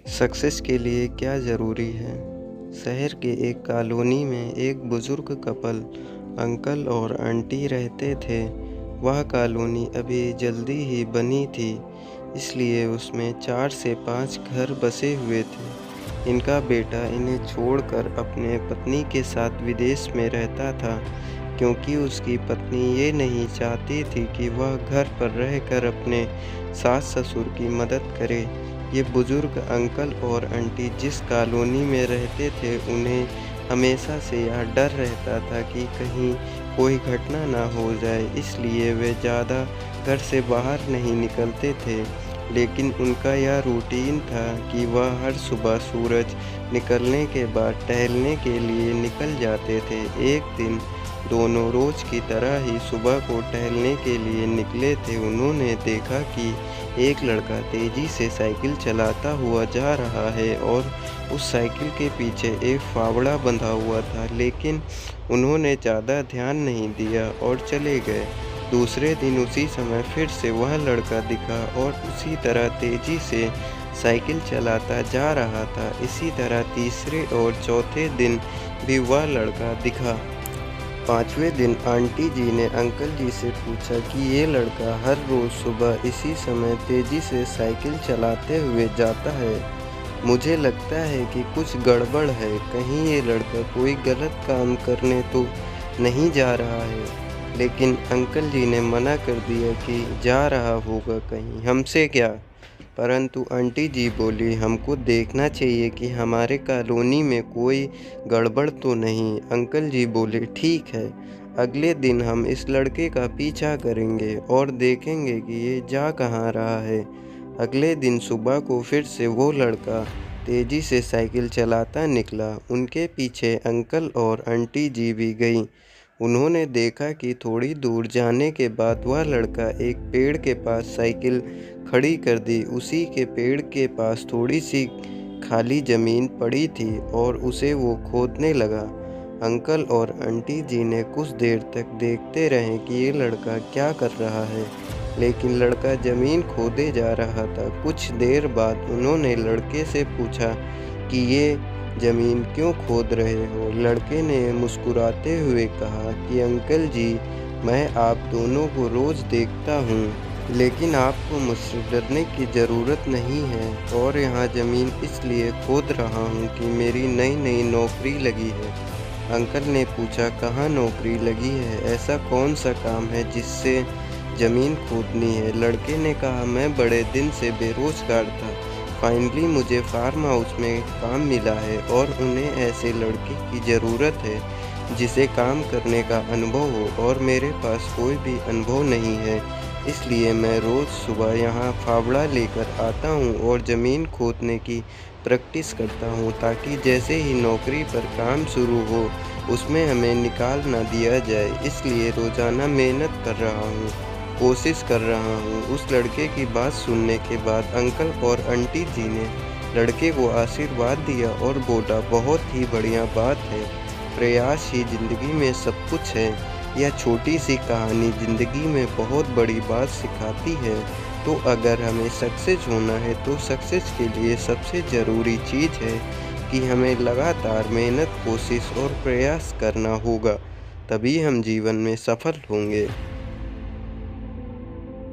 Success के लिए क्या ज़रूरी है? शहर के एक कॉलोनी में एक बुज़ुर्ग कपल अंकल और आंटी रहते थे। वह कॉलोनी अभी जल्दी ही बनी थी, इसलिए उसमें 4 से 5 घर बसे हुए थे। इनका बेटा इन्हें छोड़कर अपने पत्नी के साथ विदेश में रहता था, क्योंकि उसकी पत्नी ये नहीं चाहती थी कि वह घर पर रहकर अपने सास-ससुर की मदद करे। ये बुजुर्ग अंकल और आंटी जिस कॉलोनी में रहते थे, उन्हें हमेशा से यह डर रहता था कि कहीं कोई घटना ना हो जाए, इसलिए वे ज़्यादा घर से बाहर नहीं निकलते थे। लेकिन उनका यह रूटीन था कि वह हर सुबह सूरज निकलने के बाद टहलने के लिए निकल जाते थे। एक दिन दोनों रोज़ की तरह ही सुबह को टहलने के लिए निकले थे। उन्होंने देखा कि एक लड़का तेज़ी से साइकिल चलाता हुआ जा रहा है और उस साइकिल के पीछे एक फावड़ा बंधा हुआ था, लेकिन उन्होंने ज़्यादा ध्यान नहीं दिया और चले गए। दूसरे दिन उसी समय फिर से वह लड़का दिखा और उसी तरह तेज़ी से साइकिल चलाता जा रहा था। इसी तरह तीसरे और चौथे दिन भी वह लड़का दिखा। 5वें दिन आंटी जी ने अंकल जी से पूछा कि ये लड़का हर रोज़ सुबह इसी समय तेज़ी से साइकिल चलाते हुए जाता है। मुझे लगता है कि कुछ गड़बड़ है, कहीं ये लड़का कोई गलत काम करने तो नहीं जा रहा है। लेकिन अंकल जी ने मना कर दिया कि जा रहा होगा कहीं, हमसे क्या। परंतु आंटी जी बोली, हमको देखना चाहिए कि हमारे कॉलोनी में कोई गड़बड़ तो नहीं। अंकल जी बोले, ठीक है, अगले दिन हम इस लड़के का पीछा करेंगे और देखेंगे कि ये जा कहाँ रहा है। अगले दिन सुबह को फिर से वो लड़का तेज़ी से साइकिल चलाता निकला। उनके पीछे अंकल और आंटी जी भी गईं। उन्होंने देखा कि थोड़ी दूर जाने के बाद वह लड़का एक पेड़ के पास साइकिल खड़ी कर दी। उसी के पेड़ के पास थोड़ी सी खाली ज़मीन पड़ी थी और उसे वो खोदने लगा। अंकल और आंटी जी ने कुछ देर तक देखते रहे कि ये लड़का क्या कर रहा है, लेकिन लड़का ज़मीन खोदे जा रहा था। कुछ देर बाद उन्होंने लड़के से पूछा कि ये ज़मीन क्यों खोद रहे हो? लड़के ने मुस्कुराते हुए कहा कि अंकल जी, मैं आप दोनों को रोज़ देखता हूँ, लेकिन आपको मुझसे डरने की ज़रूरत नहीं है। और यहाँ ज़मीन इसलिए खोद रहा हूँ कि मेरी नई नई नौकरी लगी है। अंकल ने पूछा, कहाँ नौकरी लगी है? ऐसा कौन सा काम है जिससे ज़मीन खोदनी है? लड़के ने कहा, मैं बड़े दिन से बेरोज़गार था, फाइनली मुझे फार्म हाउस में काम मिला है और उन्हें ऐसे लड़के की ज़रूरत है जिसे काम करने का अनुभव हो, और मेरे पास कोई भी अनुभव नहीं है। इसलिए मैं रोज़ सुबह यहाँ फावड़ा लेकर आता हूँ और ज़मीन खोदने की प्रैक्टिस करता हूँ, ताकि जैसे ही नौकरी पर काम शुरू हो उसमें हमें निकाल ना दिया जाए। इसलिए रोज़ाना मेहनत कर रहा हूँ, कोशिश कर रहा हूँ। उस लड़के की बात सुनने के बाद अंकल और आंटी जी ने लड़के को आशीर्वाद दिया और बोला, बहुत ही बढ़िया बात है, प्रयास ही ज़िंदगी में सब कुछ है। यह छोटी सी कहानी ज़िंदगी में बहुत बड़ी बात सिखाती है। तो अगर हमें सक्सेस होना है तो सक्सेस के लिए सबसे ज़रूरी चीज़ है कि हमें लगातार मेहनत, कोशिश और प्रयास करना होगा, तभी हम जीवन में सफल होंगे।